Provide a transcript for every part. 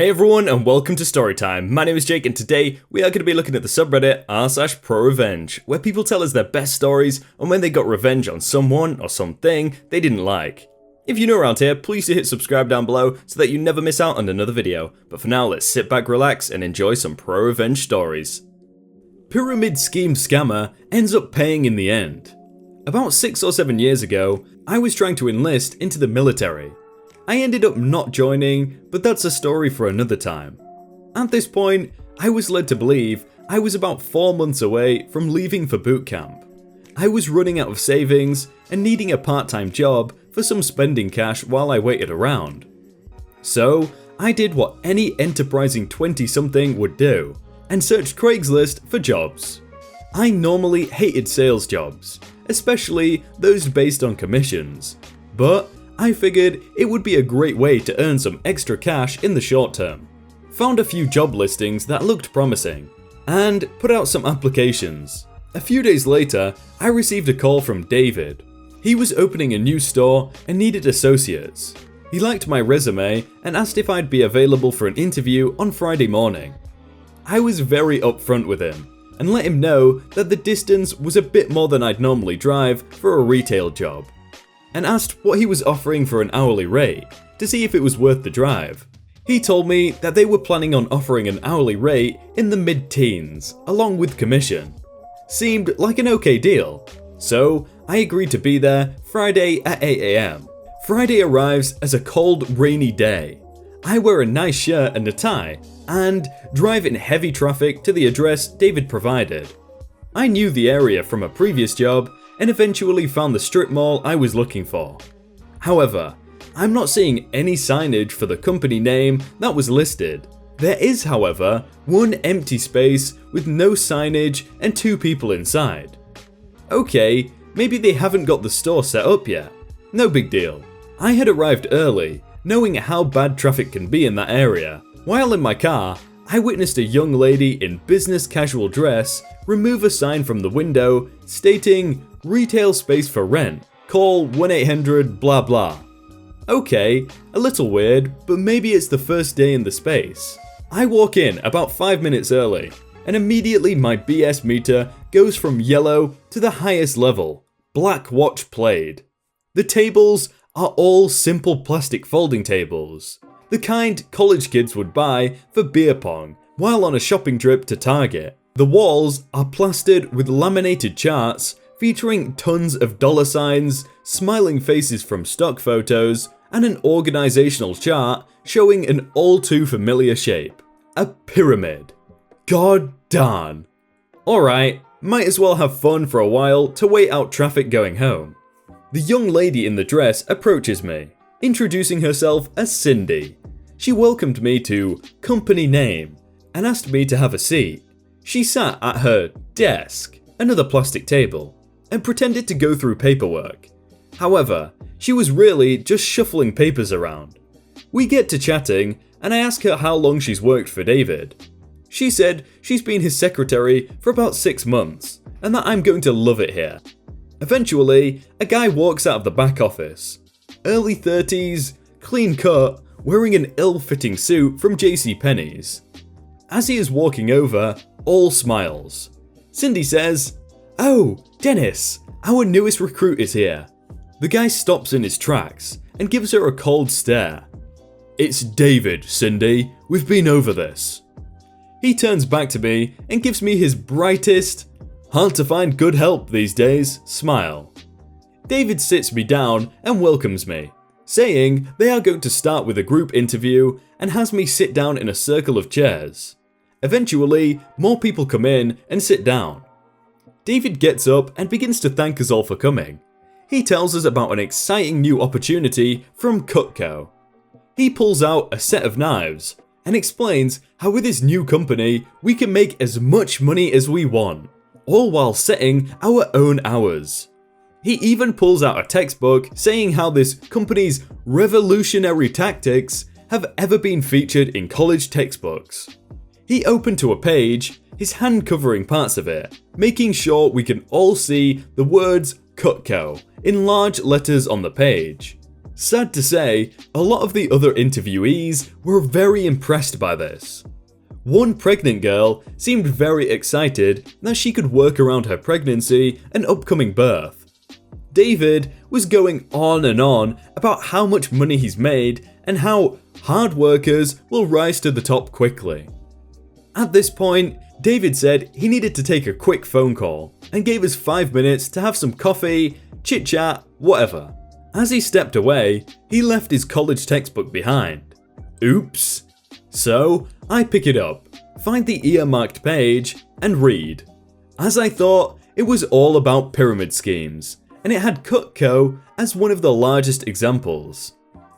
Hey everyone and welcome to Storytime. My name is Jake and today we are going to be looking at the subreddit r/prorevenge, where people tell us their best stories on when they got revenge on someone or something they didn't like. If you're new around here, please do hit subscribe down below so that you never miss out on another video. But for now, let's sit back, relax and enjoy some pro-revenge stories. Pyramid scheme scammer ends up paying in the end. About 6 or 7 years ago, I was trying to enlist into the military. I ended up not joining, but that's a story for another time. At this point, I was led to believe I was about 4 months away from leaving for boot camp. I was running out of savings and needing a part-time job for some spending cash while I waited around. So, I did what any enterprising 20-something would do, and searched Craigslist for jobs. I normally hated sales jobs, especially those based on commissions, but I figured it would be a great way to earn some extra cash in the short term. Found a few job listings that looked promising, and put out some applications. A few days later, I received a call from David. He was opening a new store and needed associates. He liked my resume and asked if I'd be available for an interview on Friday morning. I was very upfront with him, and let him know that the distance was a bit more than I'd normally drive for a retail job, and asked what he was offering for an hourly rate to see if it was worth the drive. He told me that they were planning on offering an hourly rate in the mid-teens, along with commission. Seemed like an okay deal, so I agreed to be there Friday at 8 AM. Friday arrives as a cold, rainy day. I wear a nice shirt and a tie, and drive in heavy traffic to the address David provided. I knew the area from a previous job, and eventually found the strip mall I was looking for. However, I'm not seeing any signage for the company name that was listed. There is, however, one empty space with no signage and 2 people inside. Okay, maybe they haven't got the store set up yet. No big deal. I had arrived early, knowing how bad traffic can be in that area. While in my car, I witnessed a young lady in business casual dress remove a sign from the window stating "Retail space for rent, call 1-800 blah blah." Okay, a little weird, but maybe it's the first day in the space. I walk in about 5 minutes early, and immediately my BS meter goes from yellow to the highest level, black watch played. The tables are all simple plastic folding tables, the kind college kids would buy for beer pong while on a shopping trip to Target. The walls are plastered with laminated charts featuring tons of dollar signs, smiling faces from stock photos, and an organizational chart showing an all too familiar shape. A pyramid. God darn. Alright, might as well have fun for a while to wait out traffic going home. The young lady in the dress approaches me, introducing herself as Cindy. She welcomed me to company name and asked me to have a seat. She sat at her desk, another plastic table, and pretended to go through paperwork. However, she was really just shuffling papers around. We get to chatting and I ask her how long she's worked for David. She said she's been his secretary for about 6 months and that I'm going to love it here. Eventually, a guy walks out of the back office. Early 30s, clean cut, wearing an ill-fitting suit from JCPenney's. As he is walking over, all smiles. Cindy says, "Oh, Dennis, our newest recruit is here." The guy stops in his tracks and gives her a cold stare. "It's David, Cindy, we've been over this." He turns back to me and gives me his brightest, hard to find good help these days, smile. David sits me down and welcomes me, saying they are going to start with a group interview and has me sit down in a circle of chairs. Eventually, more people come in and sit down. David gets up and begins to thank us all for coming. He tells us about an exciting new opportunity from Cutco. He pulls out a set of knives and explains how with his new company we can make as much money as we want, all while setting our own hours. He even pulls out a textbook saying how this company's revolutionary tactics have ever been featured in college textbooks. He opened to a page, his hand covering parts of it, making sure we can all see the words Cutco in large letters on the page. Sad to say, a lot of the other interviewees were very impressed by this. One pregnant girl seemed very excited that she could work around her pregnancy and upcoming birth. David was going on and on about how much money he's made and how hard workers will rise to the top quickly. At this point, David said he needed to take a quick phone call and gave us 5 minutes to have some coffee, chit chat, whatever. As he stepped away, he left his college textbook behind. Oops. So, I pick it up, find the earmarked page, and read. As I thought, it was all about pyramid schemes, and it had Cutco as one of the largest examples.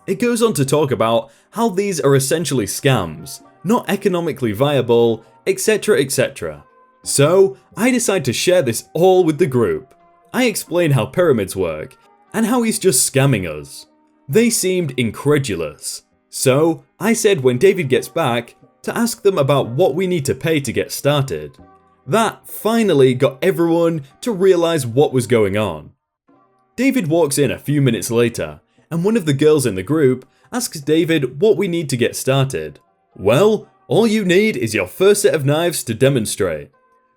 It goes on to talk about how these are essentially scams, not economically viable, etc, etc. So, I decide to share this all with the group. I explain how pyramids work, and how he's just scamming us. They seemed incredulous. So, I said when David gets back, to ask them about what we need to pay to get started. That finally got everyone to realize what was going on. David walks in a few minutes later, and one of the girls in the group asks David what we need to get started. Well, all you need is your first set of knives to demonstrate.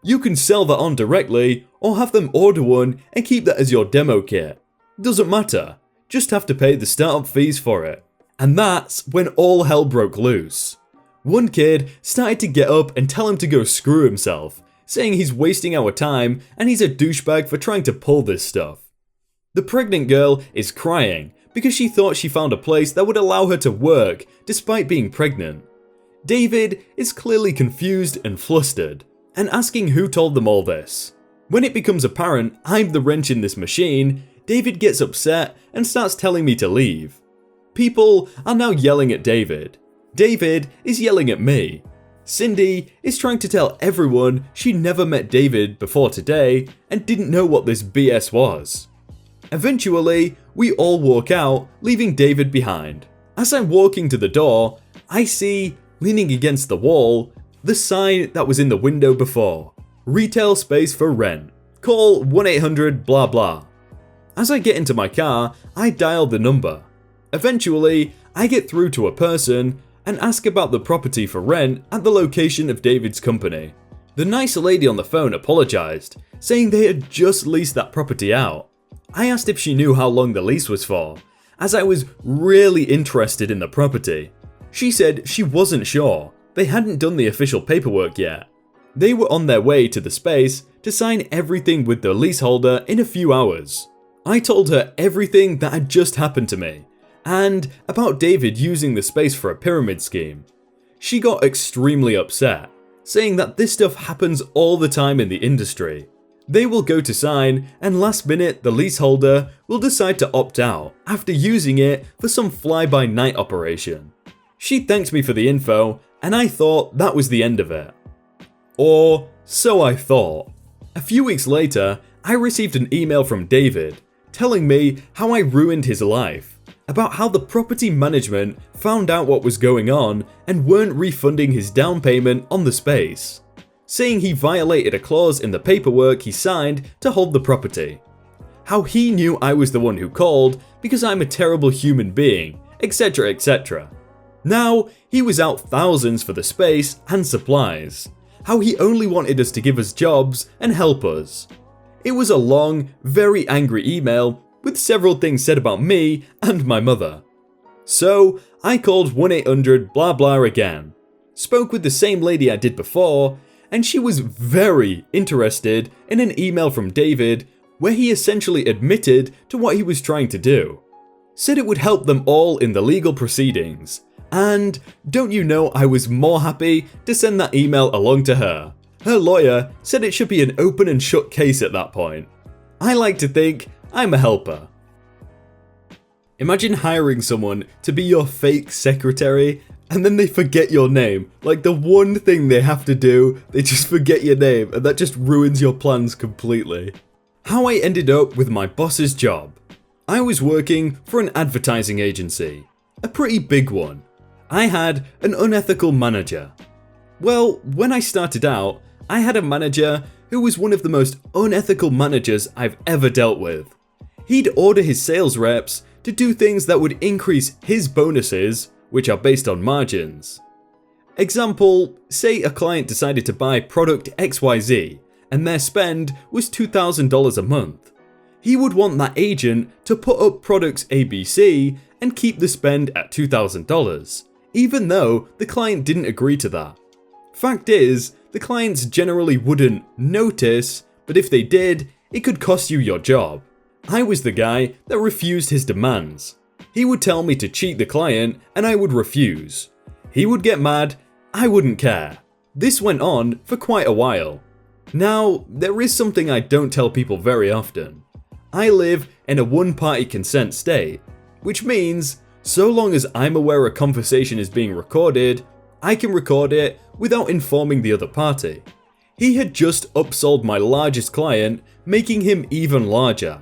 You can sell that on directly, or have them order one and keep that as your demo kit. Doesn't matter, just have to pay the startup fees for it. And that's when all hell broke loose. One kid started to get up and tell him to go screw himself, saying he's wasting our time and he's a douchebag for trying to pull this stuff. The pregnant girl is crying because she thought she found a place that would allow her to work despite being pregnant. David is clearly confused and flustered, and asking who told them all this. When it becomes apparent I'm the wrench in this machine, David gets upset and starts telling me to leave. People are now yelling at David. David is yelling at me. Cindy is trying to tell everyone she never met David before today and didn't know what this BS was. Eventually, we all walk out, leaving David behind. As I'm walking to the door, I see, leaning against the wall, the sign that was in the window before. Retail space for rent. Call 1-800 blah blah. As I get into my car, I dial the number. Eventually, I get through to a person and ask about the property for rent at the location of David's company. The nice lady on the phone apologized, saying they had just leased that property out. I asked if she knew how long the lease was for, as I was really interested in the property. She said she wasn't sure, they hadn't done the official paperwork yet. They were on their way to the space to sign everything with the leaseholder in a few hours. I told her everything that had just happened to me, and about David using the space for a pyramid scheme. She got extremely upset, saying that this stuff happens all the time in the industry. They will go to sign, and last minute the leaseholder will decide to opt out after using it for some fly-by-night operation. She thanked me for the info, and I thought that was the end of it. Or so I thought. A few weeks later, I received an email from David telling me how I ruined his life, about how the property management found out what was going on and weren't refunding his down payment on the space, saying he violated a clause in the paperwork he signed to hold the property, how he knew I was the one who called because I'm a terrible human being, etc, etc. Now, he was out thousands for the space and supplies, how he only wanted us to give us jobs and help us. It was a long, very angry email with several things said about me and my mother. So, I called 1-800 blah blah again, spoke with the same lady I did before, and she was very interested in an email from David where he essentially admitted to what he was trying to do. Said it would help them all in the legal proceedings, and don't you know I was more happy to send that email along to her. Her lawyer said it should be an open and shut case at that point. I like to think I'm a helper. Imagine hiring someone to be your fake secretary and then they forget your name. Like the one thing they have to do, they just forget your name and that just ruins your plans completely. How I ended up with my boss's job. I was working for an advertising agency, a pretty big one. I had an unethical manager. Well, when I started out, I had a manager who was one of the most unethical managers I've ever dealt with. He'd order his sales reps to do things that would increase his bonuses, which are based on margins. Example, say a client decided to buy product XYZ and their spend was $2,000 a month. He would want that agent to put up products ABC and keep the spend at $2,000, even though the client didn't agree to that. Fact is, the clients generally wouldn't notice, but if they did, it could cost you your job. I was the guy that refused his demands. He would tell me to cheat the client and I would refuse. He would get mad, I wouldn't care. This went on for quite a while. Now, there is something I don't tell people very often. I live in a one-party consent state, which means so long as I'm aware a conversation is being recorded, I can record it without informing the other party. He had just upsold my largest client, making him even larger.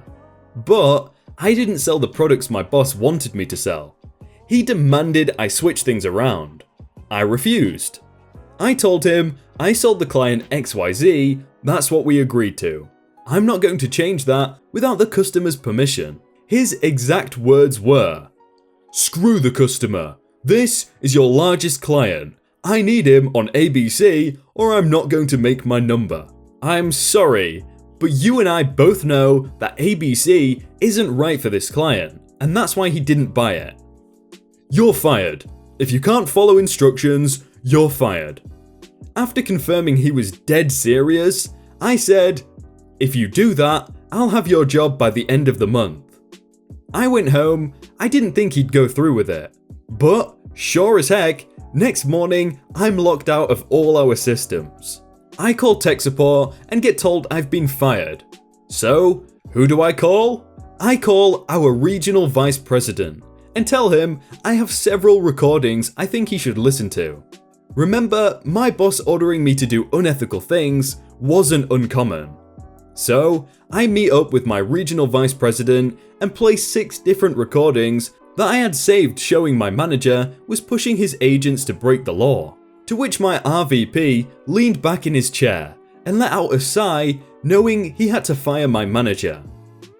But I didn't sell the products my boss wanted me to sell. He demanded I switch things around. I refused. I told him I sold the client XYZ, that's what we agreed to. I'm not going to change that without the customer's permission. His exact words were, "Screw the customer. This is your largest client. I need him on ABC or I'm not going to make my number. I'm sorry, but you and I both know that ABC isn't right for this client, and that's why he didn't buy it. You're fired. If you can't follow instructions, you're fired." After confirming he was dead serious, I said, "If you do that, I'll have your job by the end of the month." I went home, I didn't think he'd go through with it. But, sure as heck, next morning, I'm locked out of all our systems. I call tech support and get told I've been fired. So, who do I call? I call our regional vice president and tell him I have several recordings I think he should listen to. Remember, my boss ordering me to do unethical things wasn't uncommon. So, I meet up with my regional vice president and play 6 different recordings that I had saved showing my manager was pushing his agents to break the law. To which my RVP leaned back in his chair and let out a sigh, knowing he had to fire my manager.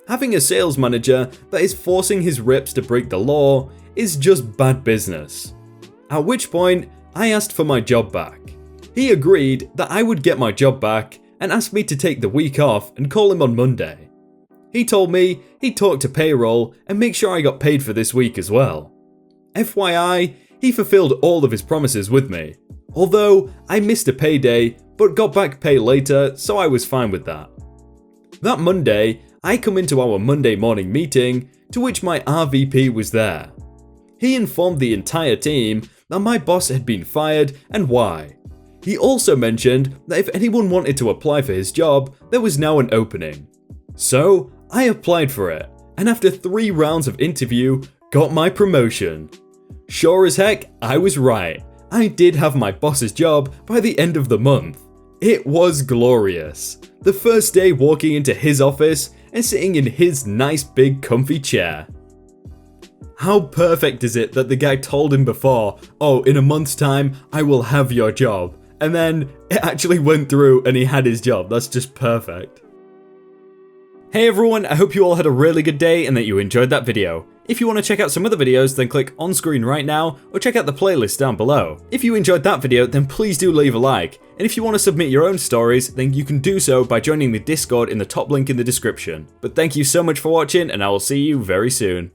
Having a sales manager that is forcing his reps to break the law is just bad business. At which point, I asked for my job back. He agreed that I would get my job back and asked me to take the week off and call him on Monday. He told me he'd talk to payroll and make sure I got paid for this week as well. FYI, he fulfilled all of his promises with me. Although, I missed a payday, but got back pay later, so I was fine with that. That Monday, I come into our Monday morning meeting, to which my RVP was there. He informed the entire team that my boss had been fired and why. He also mentioned that if anyone wanted to apply for his job, there was now an opening. So, I applied for it, and after 3 rounds of interview, got my promotion. Sure as heck, I was right. I did have my boss's job by the end of the month. It was glorious. The first day walking into his office and sitting in his nice big comfy chair. How perfect is it that the guy told him before, "Oh, in a month's time, I will have your job." And then it actually went through and he had his job. That's just perfect. Hey everyone, I hope you all had a really good day and that you enjoyed that video. If you want to check out some other videos, then click on screen right now or check out the playlist down below. If you enjoyed that video, then please do leave a like. And if you want to submit your own stories, then you can do so by joining the Discord in the top link in the description. But thank you so much for watching and I will see you very soon.